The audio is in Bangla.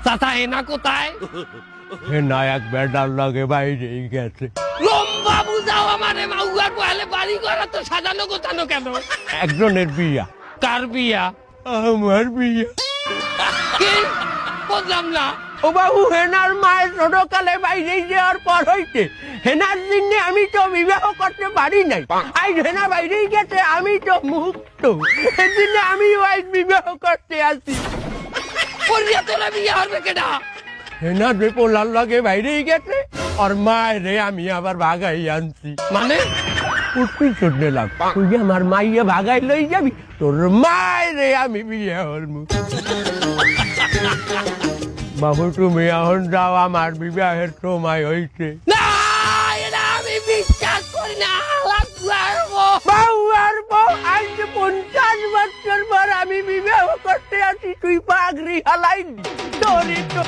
চাচা হেনা কোথায়? হেনা এক বেটার লাগে বাইরেই গেছে। লম্বা বুঝাও আমারে, মাউয়ার বহালে বাড়ি ঘর তো সাজানো গোছানো কেন? একজনের বিয়া। কার বিয়া? আমার বিয়া। কি বুঝলাম না। ও বাবু, হেনার মায়ের ছোটকালে বাইরে যাওয়ার পর হইতে হেনার জন্য আমি তো বিবাহ করতে পারি নাই। আজ হেনা বাইরেই গেছে, আমি তো মুক্ত। সেদিনে আমি আজ বিবাহ করতে আসি। পরিয়া তোরা বিয়া হবে কেডা? হেনা যে পোলার লাগে বাইরেই গেছে, আর মায়ের আমি আবার ভাগাই আনছি। মানে উঠবি চোট নিলাম, তুই যে আমার মাইয়া ভাগাই লই যাবি, তোর মায়ের আমি বিয়ে হলমু। বাবু তুমি এখন যাও, আমার বিবাহের সময় হয়েছে। না, এটা আমি বিশ্বাস করি না। বাবু আর বউ, আজ 50 বছর পর আমি বিবাহ করতে আসি, তুই পাগড়ি হালাই তোরই তো।